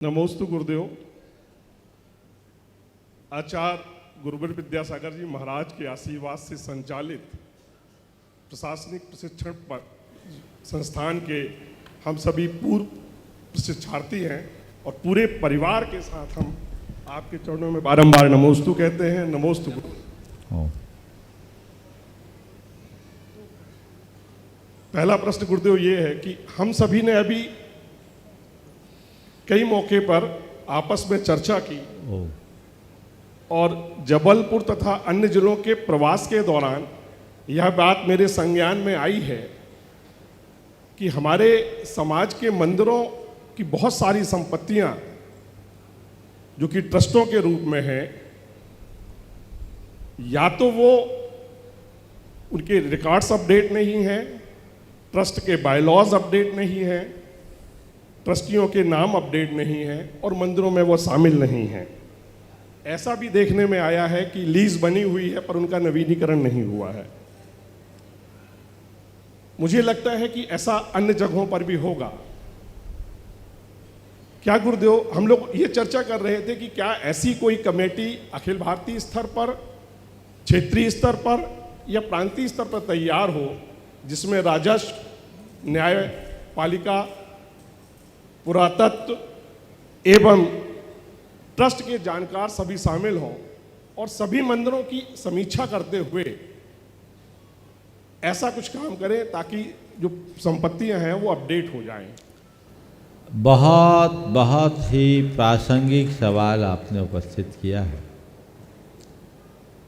नमोस्तु गुरुदेव। आचार्य गुरुवर विद्यासागर जी महाराज के आशीर्वाद से संचालित प्रशासनिक प्रशिक्षण संस्थान के हम सभी पूर्व प्रशिक्षार्थी हैं और पूरे परिवार के साथ हम आपके चरणों में बारंबार नमोस्तु कहते हैं। नमोस्तु गुरुदेव। पहला प्रश्न गुरुदेव ये है कि हम सभी ने अभी कई मौके पर आपस में चर्चा की और जबलपुर तथा अन्य जिलों के प्रवास के दौरान यह बात मेरे संज्ञान में आई है कि हमारे समाज के मंदिरों की बहुत सारी संपत्तियां जो कि ट्रस्टों के रूप में हैं, या तो वो उनके रिकॉर्ड्स अपडेट नहीं हैं, ट्रस्ट के बायलॉज अपडेट नहीं हैं, ट्रस्टियों के नाम अपडेट नहीं हैं और मंदिरों में वो शामिल नहीं हैं। ऐसा भी देखने में आया है कि लीज बनी हुई है पर उनका नवीनीकरण नहीं हुआ है। मुझे लगता है कि ऐसा अन्य जगहों पर भी होगा। क्या गुरुदेव, हम लोग ये चर्चा कर रहे थे कि क्या ऐसी कोई कमेटी अखिल भारतीय स्तर पर, क्षेत्रीय स्तर पर या प्रांतीय स्तर पर तैयार हो जिसमें राजस्व, न्यायपालिका, पुरातत्व एवं ट्रस्ट के जानकार सभी शामिल हों और सभी मंदिरों की समीक्षा करते हुए ऐसा कुछ काम करें ताकि जो संपत्तियां हैं वो अपडेट हो जाएं। बहुत बहुत ही प्रासंगिक सवाल आपने उपस्थित किया है।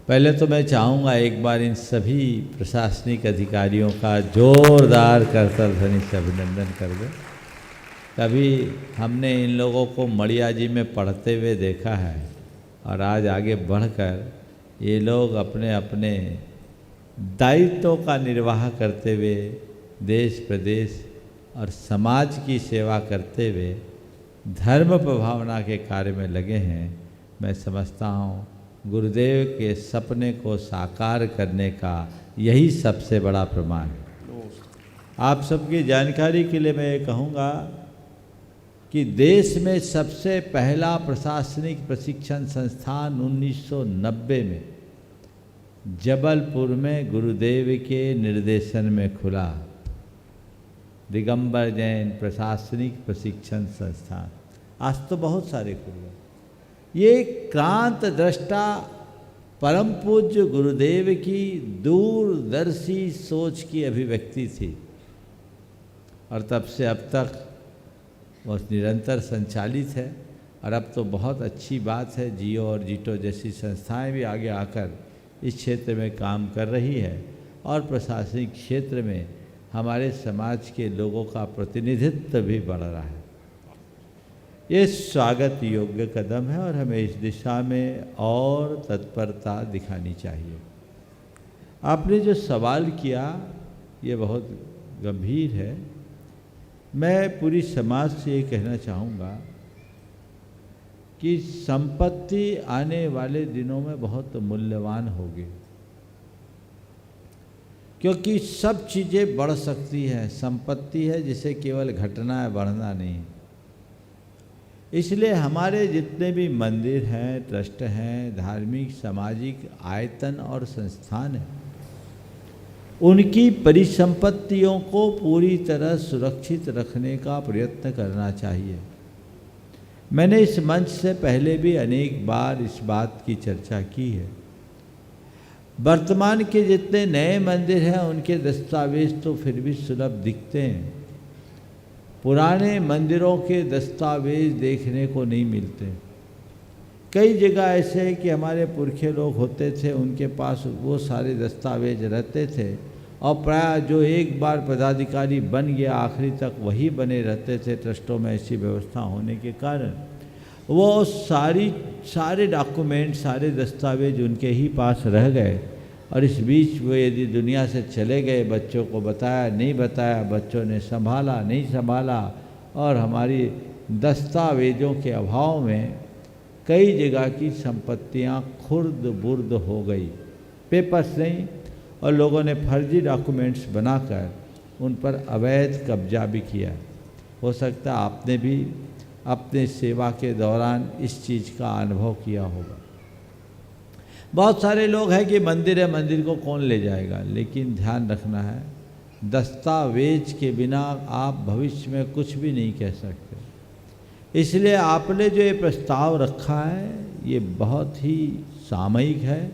पहले तो मैं चाहूँगा एक बार इन सभी प्रशासनिक अधिकारियों का जोरदार करतल ध्वनि से अभिनंदन कर दें। कभी हमने इन लोगों को मड़िया जी में पढ़ते हुए देखा है और आज आगे बढ़कर ये लोग अपने अपने दायित्वों का निर्वाह करते हुए देश प्रदेश और समाज की सेवा करते हुए धर्म प्रभावना के कार्य में लगे हैं। मैं समझता हूँ गुरुदेव के सपने को साकार करने का यही सबसे बड़ा प्रमाण है। आप सबकी जानकारी के लिए मैं ये कहूँगा कि देश में सबसे पहला प्रशासनिक प्रशिक्षण संस्थान 1990 में जबलपुर में गुरुदेव के निर्देशन में खुला, दिगंबर जैन प्रशासनिक प्रशिक्षण संस्थान। आज तो बहुत सारे खुल गए। ये क्रांत दृष्टा परम पूज्य गुरुदेव की दूरदर्शी सोच की अभिव्यक्ति थी और तब से अब तक वो निरंतर संचालित है। और अब तो बहुत अच्छी बात है, जियो और जीटो जैसी संस्थाएं भी आगे आकर इस क्षेत्र में काम कर रही है और प्रशासनिक क्षेत्र में हमारे समाज के लोगों का प्रतिनिधित्व भी बढ़ रहा है। ये स्वागत योग्य कदम है और हमें इस दिशा में और तत्परता दिखानी चाहिए। आपने जो सवाल किया ये बहुत गंभीर है। मैं पूरी समाज से ये कहना चाहूँगा कि संपत्ति आने वाले दिनों में बहुत मूल्यवान होगी, क्योंकि सब चीज़ें बढ़ सकती हैं। संपत्ति है जिसे केवल घटना है, बढ़ना नहीं। इसलिए हमारे जितने भी मंदिर हैं, ट्रस्ट हैं, धार्मिक सामाजिक आयतन और संस्थान हैं, उनकी परिसंपत्तियों को पूरी तरह सुरक्षित रखने का प्रयत्न करना चाहिए। मैंने इस मंच से पहले भी अनेक बार इस बात की चर्चा की है। वर्तमान के जितने नए मंदिर हैं उनके दस्तावेज तो फिर भी सुलभ दिखते हैं, पुराने मंदिरों के दस्तावेज देखने को नहीं मिलते। कई जगह ऐसे है कि हमारे पुरखे लोग होते थे, उनके पास वो सारे दस्तावेज रहते थे और प्राय जो एक बार पदाधिकारी बन गया आखिरी तक वही बने रहते थे। ट्रस्टों में ऐसी व्यवस्था होने के कारण वो सारे डॉक्यूमेंट, सारे दस्तावेज उनके ही पास रह गए और इस बीच वो यदि दुनिया से चले गए, बच्चों को बताया नहीं बताया, बच्चों ने संभाला नहीं संभाला और हमारी दस्तावेज़ों के अभाव में कई जगह की संपत्तियां खुर्द बुर्द हो गई। पेपर्स नहीं और लोगों ने फर्जी डॉक्यूमेंट्स बनाकर उन पर अवैध कब्जा भी किया। हो सकता है आपने भी अपने सेवा के दौरान इस चीज़ का अनुभव किया होगा। बहुत सारे लोग हैं कि मंदिर है, मंदिर को कौन ले जाएगा, लेकिन ध्यान रखना है दस्तावेज के बिना आप भविष्य में कुछ भी नहीं कह सकते। इसलिए आपने जो ये प्रस्ताव रखा है ये बहुत ही सामयिक है।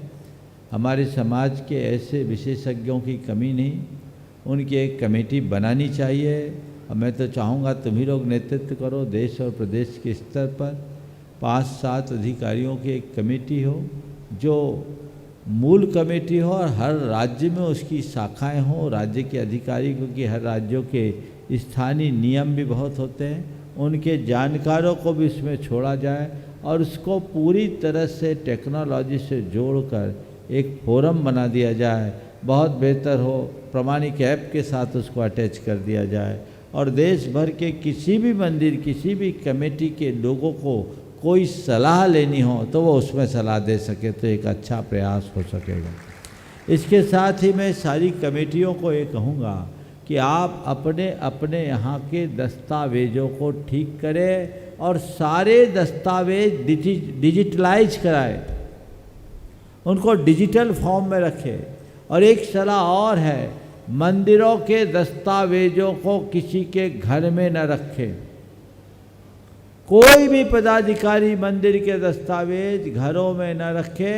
हमारे समाज के ऐसे विशेषज्ञों की कमी नहीं, उनकी एक कमेटी बनानी चाहिए। और मैं तो चाहूँगा तुम ही लोग नेतृत्व करो, देश और प्रदेश के स्तर पर 5-7 अधिकारियों की एक कमेटी हो, जो मूल कमेटी हो और हर राज्य में उसकी शाखाएं हों। राज्य के अधिकारी, क्योंकि हर राज्यों के स्थानीय नियम भी बहुत होते हैं, उनके जानकारों को भी इसमें छोड़ा जाए और उसको पूरी तरह से टेक्नोलॉजी से जोड़कर एक फोरम बना दिया जाए। बहुत बेहतर हो प्रमाणिक ऐप के साथ उसको अटैच कर दिया जाए और देश भर के किसी भी मंदिर, किसी भी कमेटी के लोगों को कोई सलाह लेनी हो तो वो उसमें सलाह दे सके, तो एक अच्छा प्रयास हो सकेगा। इसके साथ ही मैं सारी कमेटियों को ये कहूँगा कि आप अपने अपने यहाँ के दस्तावेज़ों को ठीक करें और सारे दस्तावेज डिजिटलाइज कराएं, उनको डिजिटल फॉर्म में रखें। और एक सलाह और है, मंदिरों के दस्तावेजों को किसी के घर में न रखें। कोई भी पदाधिकारी मंदिर के दस्तावेज घरों में न रखे,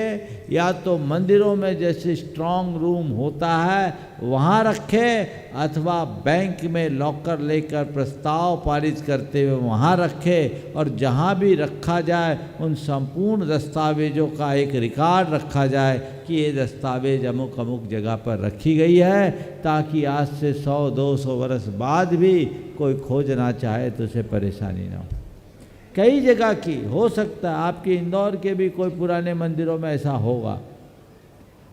या तो मंदिरों में जैसे स्ट्रांग रूम होता है वहाँ रखे, अथवा बैंक में लॉकर लेकर प्रस्ताव पारित करते हुए वहाँ रखे। और जहाँ भी रखा जाए उन संपूर्ण दस्तावेजों का एक रिकॉर्ड रखा जाए कि ये दस्तावेज अमुक अमुक जगह पर रखी गई है, ताकि आज से 100-200 वर्ष बाद भी कोई खोजना चाहे तो उसे परेशानी ना हो। कई जगह की हो सकता है, आपके इंदौर के भी कोई पुराने मंदिरों में ऐसा होगा।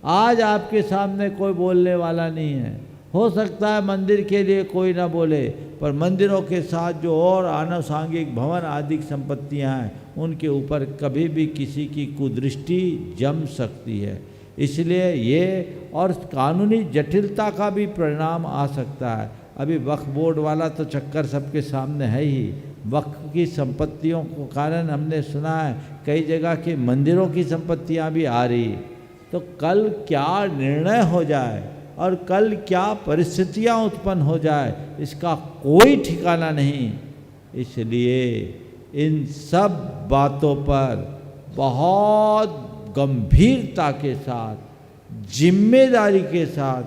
आज आपके सामने कोई बोलने वाला नहीं है, हो सकता है मंदिर के लिए कोई ना बोले, पर मंदिरों के साथ जो और आनुषांगिक भवन आदि संपत्तियां हैं उनके ऊपर कभी भी किसी की कुदृष्टि जम सकती है। इसलिए ये और कानूनी जटिलता का भी परिणाम आ सकता है। अभी वक्फ बोर्ड वाला तो चक्कर सबके सामने है ही। वक्फ की संपत्तियों को कारण हमने सुना है कई जगह के मंदिरों की संपत्तियां भी आ रही, तो कल क्या निर्णय हो जाए और कल क्या परिस्थितियां उत्पन्न हो जाए इसका कोई ठिकाना नहीं। इसलिए इन सब बातों पर बहुत गंभीरता के साथ, जिम्मेदारी के साथ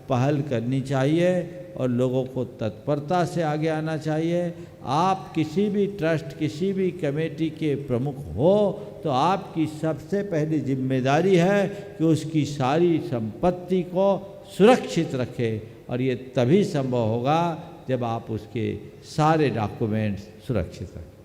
पहल करनी चाहिए और लोगों को तत्परता से आगे आना चाहिए। आप किसी भी ट्रस्ट, किसी भी कमेटी के प्रमुख हो तो आपकी सबसे पहली जिम्मेदारी है कि उसकी सारी संपत्ति को सुरक्षित रखें, और ये तभी संभव होगा जब आप उसके सारे डॉक्यूमेंट्स सुरक्षित रखें।